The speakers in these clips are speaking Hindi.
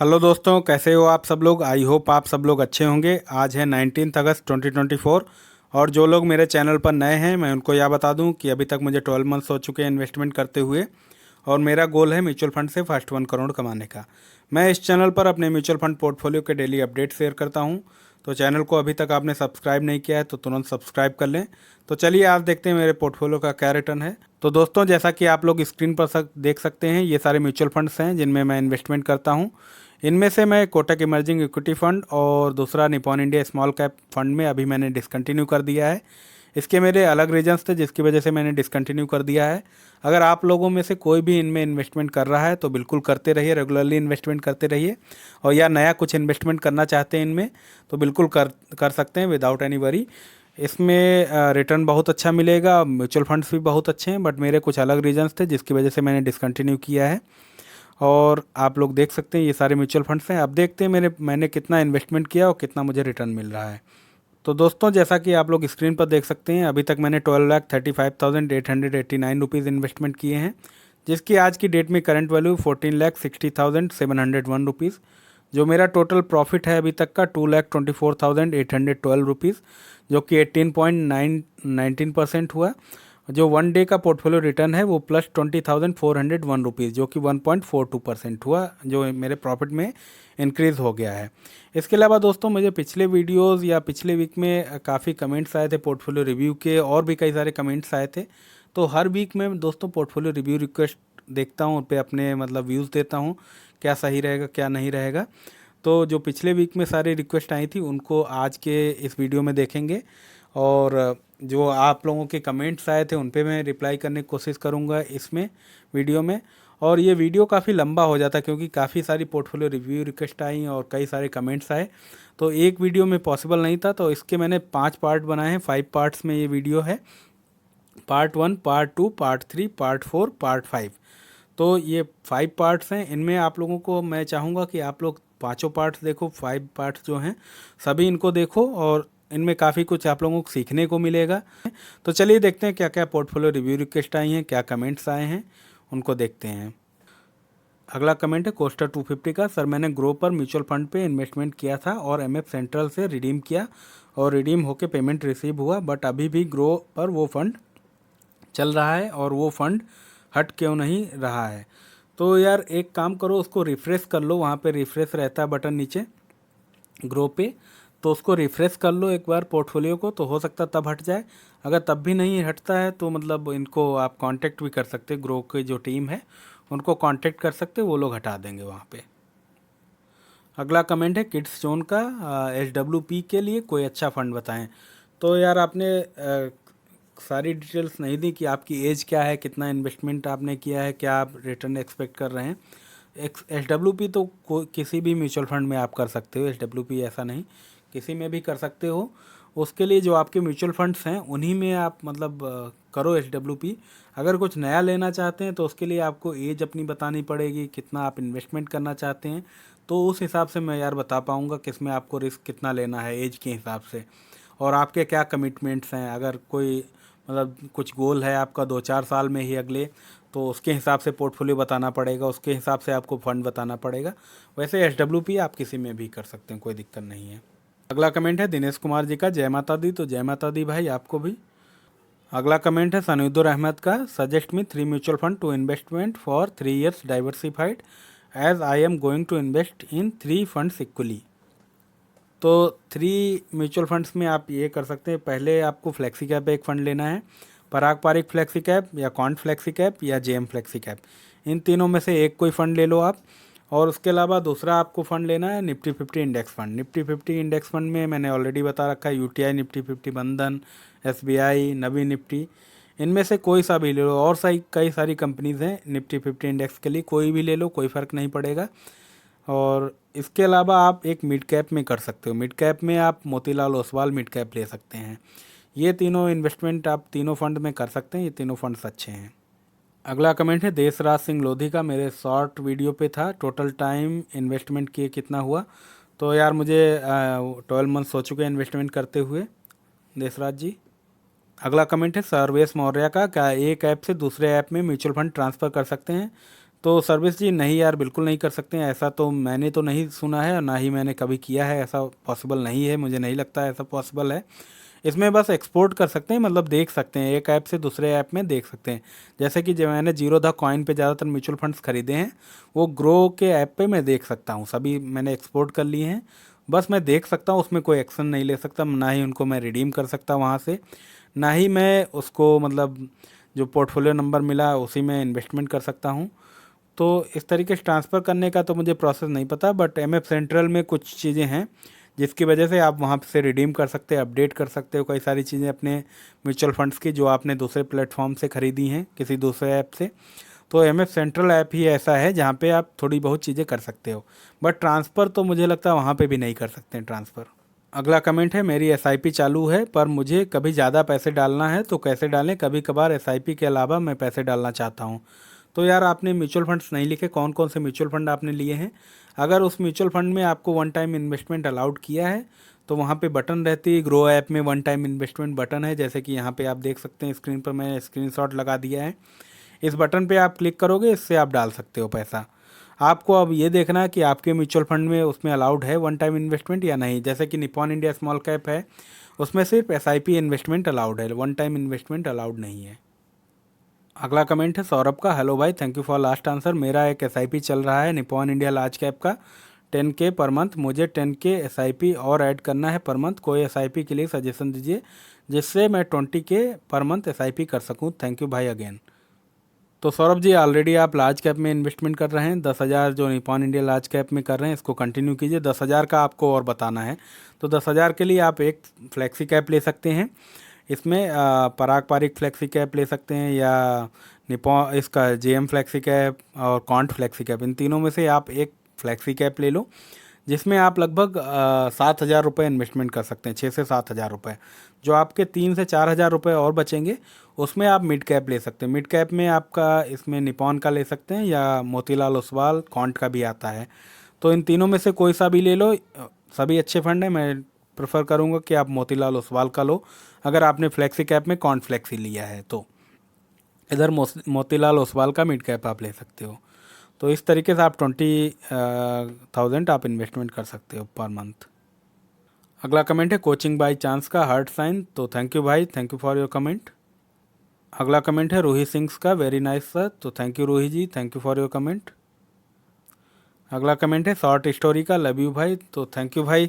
हेलो दोस्तों, कैसे हो आप सब लोग। आई होप आप सब लोग अच्छे होंगे। आज है 19 अगस्त 2024 और जो लोग मेरे चैनल पर नए हैं मैं उनको यह बता दूं कि अभी तक मुझे 12 मंथ्स हो चुके हैं इन्वेस्टमेंट करते हुए और मेरा गोल है म्यूचुअल फंड से फर्स्ट 1 करोड़ कमाने का। मैं इस चैनल पर अपने म्यूचुअल फंड पोर्टफोलियो के डेली अपडेट शेयर करता हूं। तो चैनल को अभी तक आपने सब्सक्राइब नहीं किया है तो तुरंत सब्सक्राइब कर लें। तो चलिए आज देखते हैं मेरे पोर्टफोलियो का क्या रिटर्न है। तो दोस्तों, जैसा कि आप लोग स्क्रीन पर देख सकते हैं, ये सारे म्यूचुअल फंड्स हैं जिनमें मैं इन्वेस्टमेंट करता हूं। इनमें से मैं कोटक इमर्जिंग इक्विटी फंड और दूसरा Nippon India small cap fund में अभी मैंने डिसकंटिन्यू कर दिया है। इसके मेरे अलग रीजंस थे जिसकी वजह से मैंने डिसकंटिन्यू कर दिया है। अगर आप लोगों में से कोई भी इनमें इन्वेस्टमेंट कर रहा है तो बिल्कुल करते रहिए, रेगुलरली इन्वेस्टमेंट करते रहिए। और या नया कुछ इन्वेस्टमेंट करना चाहते हैं इनमें तो बिल्कुल कर कर सकते हैं विदाउट एनी वरी। इसमें रिटर्न बहुत अच्छा मिलेगा, म्यूचुअल फंड्स भी बहुत अच्छे हैं, बट मेरे कुछ अलग रीजंस थे जिसकी वजह से मैंने डिसकंटिन्यू किया है। और आप लोग देख सकते हैं ये सारे म्यूचुअल फंड्स हैं। अब देखते हैं मैंने कितना इन्वेस्टमेंट किया और कितना मुझे रिटर्न मिल रहा है। तो दोस्तों, जैसा कि आप लोग स्क्रीन पर देख सकते हैं, अभी तक मैंने 12,35,889 इन्वेस्टमेंट किए हैं, जिसकी आज की डेट में करंट वैल्यू 14,60,701 रुपीज़। जो मेरा टोटल प्रॉफिट है अभी तक का 2,24,812 रुपीज़, जो कि 18.19% हुआ। जो 1 डे का पोर्टफोलियो रिटर्न है वो +20,401 रुपीज़, जो कि 1.42% हुआ, जो मेरे प्रॉफिट में इंक्रीज़ हो गया है। इसके अलावा दोस्तों, मुझे पिछले वीडियोस या पिछले वीक में काफ़ी कमेंट्स आए थे पोर्टफोलियो रिव्यू के, और भी कई सारे कमेंट्स आए थे। तो हर वीक में दोस्तों पोर्टफोलियो रिव्यू रिक्वेस्ट देखता हूँ, उन पर अपने मतलब व्यूज़ देता हूँ, क्या सही रहेगा क्या नहीं रहेगा। तो जो पिछले वीक में सारी रिक्वेस्ट आई थी उनको आज के इस वीडियो में देखेंगे, और जो आप लोगों के कमेंट्स आए थे उन पे मैं रिप्लाई करने की कोशिश करूँगा इसमें वीडियो में। और ये वीडियो काफ़ी लंबा हो जाता क्योंकि काफ़ी सारी पोर्टफोलियो रिव्यू रिक्वेस्ट आई और कई सारे कमेंट्स आए, तो एक वीडियो में पॉसिबल नहीं था। तो इसके मैंने 5 पार्ट बनाए हैं, 5 पार्ट्स में ये वीडियो है। Part 1, part 2, part 3, part 4, part 5। तो ये 5 पार्ट्स हैं। इनमें आप लोगों को मैं चाहूँगा कि आप लोग पाँचों पार्ट्स देखो, 5 पार्ट्स जो हैं सभी इनको देखो, और इनमें काफ़ी कुछ आप लोगों को सीखने को मिलेगा। तो चलिए देखते हैं क्या क्या पोर्टफोलियो रिव्यू रिक्वेस्ट आई हैं, क्या कमेंट्स आए हैं, उनको देखते हैं। अगला कमेंट है कोस्टर 250 का। सर, मैंने ग्रो पर म्यूचुअल फंड पे इन्वेस्टमेंट किया था और एमएफ सेंट्रल से रिडीम किया और रिडीम होके पेमेंट रिसीव हुआ, बट अभी भी ग्रो पर वो फंड चल रहा है और वो फंड हट क्यों नहीं रहा है। तो यार एक काम करो, उसको रिफ़्रेश कर लो, वहाँ पे रिफ़्रेश रहता है बटन नीचे ग्रो पे, तो उसको रिफ़्रेश कर लो एक बार पोर्टफोलियो को, तो हो सकता है तब हट जाए। अगर तब भी नहीं हटता है तो मतलब इनको आप कांटेक्ट भी कर सकते, ग्रो की जो टीम है उनको कांटेक्ट कर सकते, वो लोग हटा देंगे वहाँ पे। अगला कमेंट है किड्स जोन का, SWP के लिए कोई अच्छा फंड बताएं। तो यार आपने सारी डिटेल्स नहीं दी कि आपकी एज क्या है, कितना इन्वेस्टमेंट आपने किया है, क्या आप रिटर्न एक्सपेक्ट कर रहे हैं। SWP तो किसी भी म्यूचुअल फंड में आप कर सकते हो, SWP ऐसा नहीं, किसी में भी कर सकते हो। उसके लिए जो आपके म्यूचुअल फंड्स हैं उन्हीं में आप मतलब करो SWP। अगर कुछ नया लेना चाहते हैं तो उसके लिए आपको एज अपनी बतानी पड़ेगी, कितना आप इन्वेस्टमेंट करना चाहते हैं, तो उस हिसाब से मैं यार बता पाऊँगा किस में आपको रिस्क कितना लेना है एज के हिसाब से, और आपके क्या कमिटमेंट्स हैं। अगर कोई मतलब कुछ गोल है आपका 2-4 साल में ही अगले, तो उसके हिसाब से पोर्टफोलियो बताना पड़ेगा, उसके हिसाब से आपको फंड बताना पड़ेगा। वैसे SWP आप किसी में भी कर सकते हैं, कोई दिक्कत नहीं है। अगला कमेंट है दिनेश कुमार जी का, जय माता दी। तो जय माता दी भाई आपको भी। अगला कमेंट है सनीदुर अहमद का, suggest me 3 mutual fund to investment for 3 years diversified as I am going to invest in 3 funds equally. तो 3 म्यूचुअल फंड्स में आप ये कर सकते हैं। पहले आपको फ्लेक्सी कैप एक फ़ंड लेना है, पराग पारिक फ्लेक्सी कैप या कॉन्ट फ्लेक्सी कैप या JM फ्लेक्सी कैप, इन तीनों में से एक कोई फ़ंड ले लो आप। और उसके अलावा दूसरा आपको फ़ंड लेना है Nifty 50 index fund. Nifty 50 index fund में मैंने ऑलरेडी बता रखा है, UTI निफ्टी 50, बंधन, SBI, नवी निफ्टी, इनमें से कोई सा भी ले लो। और सही कई सारी कंपनीज़ हैं निफ्टी 50 इंडेक्स के लिए, कोई भी ले लो, कोई फ़र्क नहीं पड़ेगा। और इसके अलावा आप एक मिड कैप में कर सकते हो, मिड कैप में आप मोतीलाल ओसवाल मिड कैप ले सकते हैं। ये तीनों इन्वेस्टमेंट आप तीनों फंड में कर सकते हैं, ये तीनों फंड्स अच्छे हैं। अगला कमेंट है देशराज सिंह लोधी का, मेरे शॉर्ट वीडियो पे था, टोटल टाइम इन्वेस्टमेंट किए कितना हुआ। तो यार मुझे 12 मंथ्स हो चुके हैं इन्वेस्टमेंट करते हुए देशराज जी। अगला कमेंट है सर्वेश मौर्य का, क्या एक ऐप से दूसरे ऐप में म्यूचुअल फंड ट्रांसफ़र कर सकते हैं। तो सर्विस जी नहीं यार, बिल्कुल नहीं कर सकते हैं ऐसा, तो मैंने तो नहीं सुना है और ना ही मैंने कभी किया है, ऐसा पॉसिबल नहीं है, मुझे नहीं लगता ऐसा पॉसिबल है। इसमें बस एक्सपोर्ट कर सकते हैं, मतलब देख सकते हैं, एक ऐप से दूसरे ऐप में देख सकते हैं। जैसे कि जब मैंने जीरो द कॉइन पे ज़्यादातर म्यूचुअल फंड्स खरीदे हैं, वो ग्रो के ऐप पे मैं देख सकता हूँ, सभी मैंने एक्सपोर्ट कर लिए हैं। बस मैं देख सकता हूँ, उसमें कोई एक्शन नहीं ले सकता, ना ही उनको मैं रिडीम कर सकता वहाँ से, ना ही मैं उसको मतलब जो पोर्टफोलियो नंबर मिला उसी में इन्वेस्टमेंट कर सकता हूँ। तो इस तरीके से ट्रांसफ़र करने का तो मुझे प्रोसेस नहीं पता, बट एम एफ सेंट्रल में कुछ चीज़ें हैं जिसकी वजह से आप वहाँ से रिडीम कर सकते हैं, अपडेट कर सकते हो कई सारी चीज़ें अपने म्यूचुअल फंड्स की जो आपने दूसरे प्लेटफॉर्म से ख़रीदी हैं किसी दूसरे ऐप से। तो एम एफ सेंट्रल ऐप ही ऐसा है जहाँ पे आप थोड़ी बहुत चीज़ें कर सकते हो, बट ट्रांसफ़र तो मुझे लगता है वहाँ पे भी नहीं कर सकते हैं ट्रांसफ़र। अगला कमेंट है, मेरी एसआईपी चालू है पर मुझे कभी ज़्यादा पैसे डालना है तो कैसे डालें, कभी कभार एसआईपी के अलावा मैं पैसे डालना चाहता हूँ। तो यार आपने म्यूचुअल फंड्स नहीं लिखे, कौन कौन से म्यूचुअल फंड आपने लिए हैं। अगर उस म्यूचुअल फंड में आपको वन टाइम इन्वेस्टमेंट अलाउड किया है तो वहाँ पे बटन रहती है, ग्रो ऐप में वन टाइम इन्वेस्टमेंट बटन है, जैसे कि यहाँ पे आप देख सकते हैं स्क्रीन पर, मैं स्क्रीनशॉट लगा दिया है। इस बटन पे आप क्लिक करोगे, इससे आप डाल सकते हो पैसा। आपको अब ये देखना है कि आपके म्यूचुअल फंड में उसमें अलाउड है वन टाइम इन्वेस्टमेंट या नहीं। जैसे कि निपॉन इंडिया स्मॉल कैप है, उसमें सिर्फ एसआईपी इन्वेस्टमेंट अलाउड है, वन टाइम इन्वेस्टमेंट अलाउड नहीं है। अगला कमेंट है सौरभ का, हेलो भाई, thank you for last answer. मेरा एक एसआईपी चल रहा है निपॉन इंडिया लार्ज कैप का 10K पर मंथ, मुझे 10K एसआईपी और ऐड करना है पर मंथ, कोई एसआईपी के लिए सजेशन दीजिए जिससे मैं 20K पर मंथ एसआईपी कर सकूं, थैंक यू भाई अगेन। तो सौरभ जी ऑलरेडी आप लार्ज कैप में इन्वेस्टमेंट कर रहे हैं, 10,000 जो निपॉन इंडिया लार्ज कैप में कर रहे हैं इसको कंटिन्यू कीजिए। 10,000 का आपको और बताना है, तो 10,000 के लिए आप एक फ्लेक्सी कैप ले सकते हैं। इसमें पराग पारिक फ्लेक्सी कैप ले सकते हैं या निपॉन इसका जेएम फ्लेक्सी कैप और कॉन्ट फ्लेक्सी कैप, इन तीनों में से आप एक फ्लेक्सी कैप ले लो जिसमें आप लगभग 7,000 रुपये इन्वेस्टमेंट कर सकते हैं, 6 से 7 हज़ार रुपये। जो आपके 3 से 4 हज़ार रुपये और बचेंगे उसमें आप मिड कैप ले सकते हैं। मिड कैप में आपका इसमें निपॉन का ले सकते हैं या मोतीलाल ओसवाल कॉन्ट का भी आता है, तो इन तीनों में से कोई सा भी ले लो, सभी अच्छे फंड हैं। मैं प्रेफर करूँगा कि आप मोतीलाल ओसवाल का लो अगर आपने फ्लेक्सी कैप में कॉन्ट फ्लेक्सी लिया है, तो इधर मोतीलाल ओसवाल का मिड कैप आप ले सकते हो। तो इस तरीके से आप 20,000 आप इन्वेस्टमेंट कर सकते हो पर मंथ। अगला कमेंट है कोचिंग बाय चांस का हार्ट साइन, तो थैंक यू भाई, thank you for your comment. अगला कमेंट है रूही सिंह का, वेरी नाइस सर, तो thank you Ruhi ji, thank you for your comment. अगला कमेंट है शॉर्ट स्टोरी का, लव यू भाई, तो थैंक यू भाई,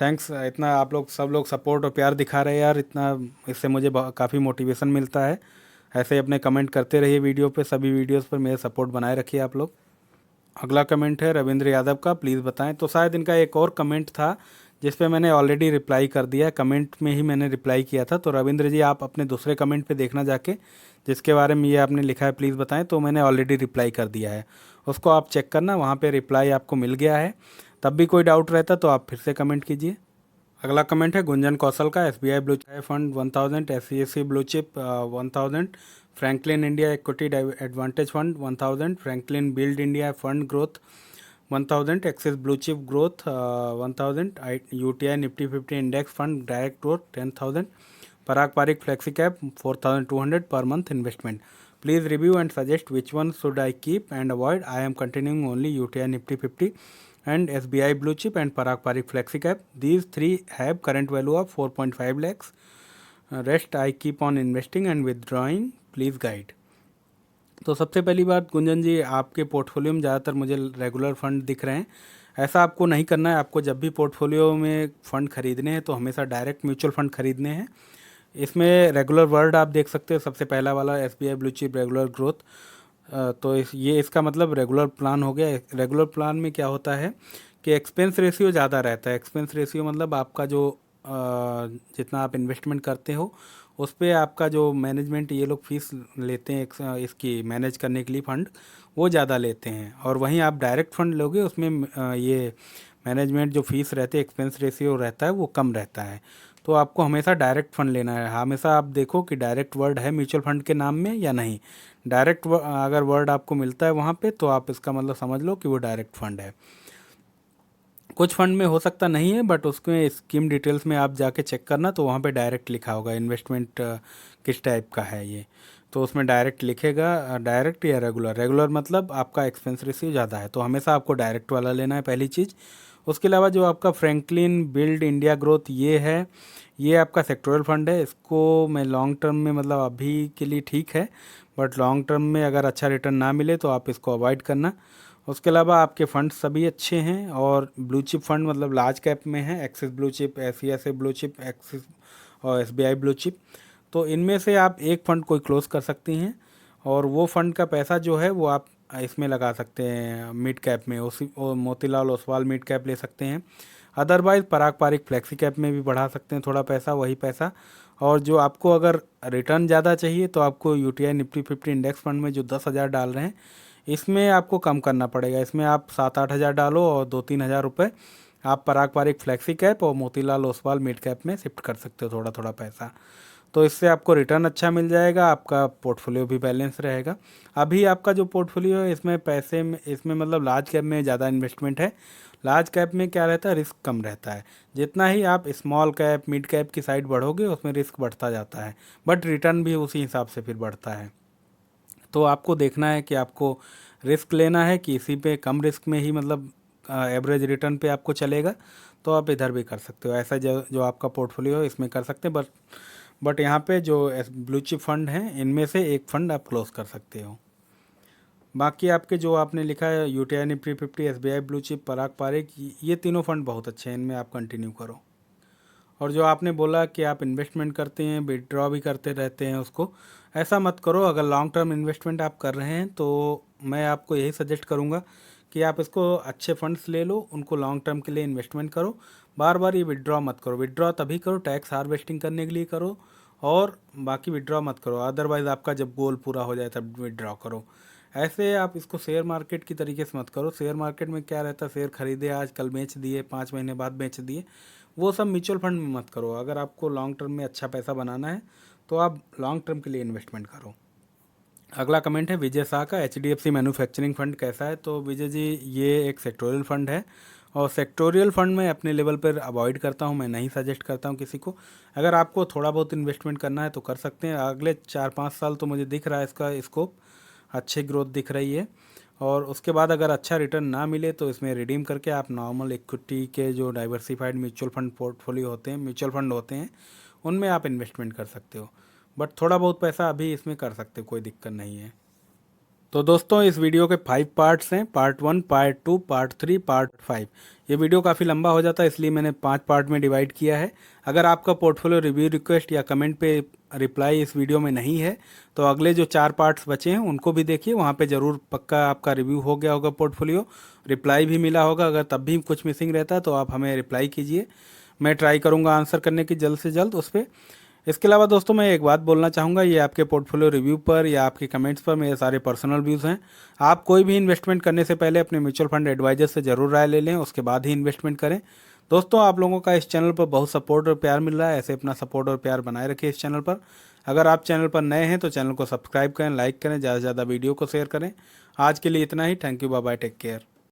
थैंक्स, इतना आप लोग सब लोग सपोर्ट और प्यार दिखा रहे हैं यार, इतना इससे मुझे काफ़ी मोटिवेशन मिलता है। ऐसे ही अपने कमेंट करते रहिए वीडियो पे, सभी वीडियोस पर मेरे सपोर्ट बनाए रखिए आप लोग। अगला कमेंट है रविंद्र यादव का, प्लीज़ बताएं, तो शायद इनका एक और कमेंट था जिस पे मैंने ऑलरेडी रिप्लाई कर दिया, कमेंट में ही मैंने रिप्लाई किया था। तो रविंद्र जी आप अपने दूसरे कमेंट पे देखना जाके, जिसके बारे में ये आपने लिखा है प्लीज़ बताएं, तो मैंने ऑलरेडी रिप्लाई कर दिया है, उसको आप चेक करना, वहाँ पे रिप्लाई आपको मिल गया है। तब भी कोई डाउट रहता तो आप फिर से कमेंट कीजिए। अगला कमेंट है गुंजन कौशल का, SBI blue fund 1000, SCSC blue chip 1000, Franklin India equity advantage fund 1000, Franklin build India fund growth 1000, Axis blue chip growth 1000, UTI Nifty 50 index fund direct growth 10,000, Parag Parikh flexi cap 4,200 per month investment. Please review and suggest which one should I keep and avoid. I am continuing only UTI Nifty 50 and SBI Blue Chip and Parag Parik Flexi Cap. These three have current value of 4.5 lakhs. Rest I keep on investing and withdrawing. Please guide. तो सबसे पहली बात गुंजन जी, आपके पोर्टफोलियो में ज़्यादातर मुझे रेगुलर फंड दिख रहे हैं। ऐसा आपको नहीं करना है, आपको जब भी पोर्टफोलियो में फ़ंड खरीदने हैं तो हमेशा डायरेक्ट म्यूचुअल फंड खरीदने हैं। इसमें रेगुलर वर्ड आप देख सकते हो, सबसे पहला वाला SBI blue chip regular growth, तो ये इसका मतलब रेगुलर प्लान हो गया। रेगुलर प्लान में क्या होता है कि एक्सपेंस रेशियो ज़्यादा रहता है। एक्सपेंस रेशियो मतलब आपका जो जितना आप इन्वेस्टमेंट करते हो उस पर आपका जो मैनेजमेंट ये लोग फीस लेते हैं इसकी मैनेज करने के लिए फ़ंड, वो ज़्यादा लेते हैं। और वहीं आप डायरेक्ट फ़ंड लोगे उसमें ये मैनेजमेंट जो फ़ीस रहती है, एक्सपेंस रेशियो रहता है वो कम रहता है। तो आपको हमेशा डायरेक्ट फ़ंड लेना है। हमेशा आप देखो कि डायरेक्ट वर्ड है म्यूचुअल फंड के नाम में या नहीं। डायरेक्ट अगर वर्ड आपको मिलता है वहाँ पे तो आप इसका मतलब समझ लो कि वो डायरेक्ट फ़ंड है। कुछ फंड में हो सकता नहीं है, बट उसमें स्कीम डिटेल्स में आप जाके चेक करना, तो वहाँ पे डायरेक्ट लिखा होगा इन्वेस्टमेंट किस टाइप का है ये। तो उसमें डायरेक्ट लिखेगा, डायरेक्ट या रेगुलर। रेगुलर मतलब आपका एक्सपेंस रेशियो ज़्यादा है, तो हमेशा आपको डायरेक्ट वाला लेना है, पहली चीज़। उसके अलावा जो आपका फ्रैंकलिन बिल्ड इंडिया ग्रोथ ये है, ये आपका सेक्टोरल फंड है। इसको मैं लॉन्ग टर्म में मतलब अभी के लिए ठीक है, बट लॉन्ग टर्म में अगर अच्छा रिटर्न ना मिले तो आप इसको अवॉइड करना। उसके अलावा आपके फंड सभी अच्छे हैं, और ब्लू चिप फंड मतलब लार्ज कैप में है, axis blue chip, S blue chip, axis और एसबीआई ब्लू चिप। तो इनमें से आप एक फ़ंड कोई क्लोज़ कर सकती हैं, और वो फ़ंड का पैसा जो है वो आप इसमें लगा सकते हैं मिड कैप में, उसी मोतीलाल ओसवाल मिड कैप ले सकते हैं। अदरवाइज़ पराग पारिक फ्लेक्सी कैप में भी बढ़ा सकते हैं थोड़ा पैसा, वही पैसा। और जो आपको अगर रिटर्न ज़्यादा चाहिए तो आपको यूटीआई निफ्टी 50 इंडेक्स फंड में जो 10,000 डाल रहे हैं, इसमें आपको कम करना पड़ेगा। इसमें आप 7-8 हज़ार डालो और 2-3 हज़ार रुपये आप पराग पारिक फ्लेक्सी कैप और मोतीलाल ओसवाल मिड कैप में शिफ्ट कर सकते हो, थोड़ा थोड़ा पैसा। तो इससे आपको रिटर्न अच्छा मिल जाएगा, आपका पोर्टफोलियो भी बैलेंस रहेगा। अभी आपका जो पोर्टफोलियो है इसमें पैसे में, इसमें मतलब लार्ज कैप में ज़्यादा इन्वेस्टमेंट है। लार्ज कैप में क्या रहता है, रिस्क कम रहता है। जितना ही आप स्मॉल कैप मिड कैप की साइड बढ़ोगे उसमें रिस्क बढ़ता जाता है, बट रिटर्न भी उसी हिसाब से फिर बढ़ता है। तो आपको देखना है कि आपको रिस्क लेना है कि इसी पे कम रिस्क में ही मतलब एवरेज रिटर्न पे आपको चलेगा, तो आप इधर भी कर सकते हो। ऐसा जो आपका पोर्टफोलियो है इसमें कर सकते हैं, बट यहाँ पे जो ब्लू चिप फंड हैं इनमें से एक फ़ंड आप क्लोज कर सकते हो। बाकी आपके जो आपने लिखा है UTI Nifty 50, SBI blue chip, Parag Parikh, ये तीनों फंड बहुत अच्छे हैं, इनमें आप कंटिन्यू करो। और जो आपने बोला कि आप इन्वेस्टमेंट करते हैं, विड्रॉ भी करते रहते हैं, उसको ऐसा मत करो। अगर लॉन्ग टर्म इन्वेस्टमेंट आप कर रहे हैं तो मैं आपको यही सजेस्ट करूँगा कि आप इसको अच्छे फंड्स ले लो, उनको लॉन्ग टर्म के लिए इन्वेस्टमेंट करो। बार बार ये विड्रॉ मत करो। विड्रॉ तभी करो टैक्स हार्वेस्टिंग करने के लिए करो, और बाकी विड्रॉ मत करो। अदरवाइज़ आपका जब गोल पूरा हो जाए तब विड्रॉ करो। ऐसे आप इसको शेयर मार्केट की तरीके से मत करो। शेयर मार्केट में क्या रहता है, शेयर खरीदे आज कल बेच दिए, 5 महीने बाद बेच दिए, वो सब म्यूचुअल फंड में मत करो। अगर आपको लॉन्ग टर्म में अच्छा पैसा बनाना है तो आप लॉन्ग टर्म के लिए इन्वेस्टमेंट करो। अगला कमेंट है विजय शाह का, एचडीएफसी मैन्युफैक्चरिंग फंड कैसा है। तो विजय जी, ये एक सेक्टोरियल फंड है, और सेक्टोरियल फंड में अपने लेवल पर अवॉइड करता हूँ, मैं नहीं सजेस्ट करता हूँ किसी को। अगर आपको थोड़ा बहुत इन्वेस्टमेंट करना है तो कर सकते हैं। अगले 4-5 साल तो मुझे दिख रहा है इसका स्कोप, अच्छी ग्रोथ दिख रही है। और उसके बाद अगर अच्छा रिटर्न ना मिले तो इसमें रिडीम करके आप नॉर्मल इक्विटी के जो डाइवर्सिफाइड म्यूचुअल फंड पोर्टफोलियो होते हैं, म्यूचुअल फंड होते हैं, उनमें आप इन्वेस्टमेंट कर सकते हो। बट थोड़ा बहुत पैसा अभी इसमें कर सकते हो, कोई दिक्कत नहीं है। तो दोस्तों, इस वीडियो के 5 पार्ट्स हैं, पार्ट 1, पार्ट 2, पार्ट 3, पार्ट 5। ये वीडियो काफ़ी लंबा हो जाता है, इसलिए मैंने 5 पार्ट में डिवाइड किया है। अगर आपका पोर्टफोलियो रिव्यू रिक्वेस्ट या कमेंट पे रिप्लाई इस वीडियो में नहीं है तो अगले जो 4 पार्ट्स बचे हैं उनको भी देखिए, वहाँ पे ज़रूर पक्का आपका रिव्यू हो गया होगा पोर्टफोलियो, रिप्लाई भी मिला होगा। अगर तब भी कुछ मिसिंग रहता है तो आप हमें रिप्लाई कीजिए, मैं ट्राई करूँगा आंसर करने की जल्द से जल्द उस पर। इसके अलावा दोस्तों, मैं एक बात बोलना चाहूँगा, ये आपके पोर्टफोलियो रिव्यू पर या आपके कमेंट्स पर मेरे सारे पर्सनल व्यूज़ हैं। आप कोई भी इन्वेस्टमेंट करने से पहले अपने म्यूचुअल फंड एडवाइजर से ज़रूर राय ले लें, उसके बाद ही इन्वेस्टमेंट करें। दोस्तों, आप लोगों का इस चैनल पर बहुत सपोर्ट और प्यार मिल रहा है, ऐसे अपना सपोर्ट और प्यार बनाए रखिए इस चैनल पर। अगर आप चैनल पर नए हैं तो चैनल को सब्सक्राइब करें, लाइक करें, ज़्यादा से ज़्यादा वीडियो को शेयर करें। आज के लिए इतना ही। Thank you, bye bye, take care.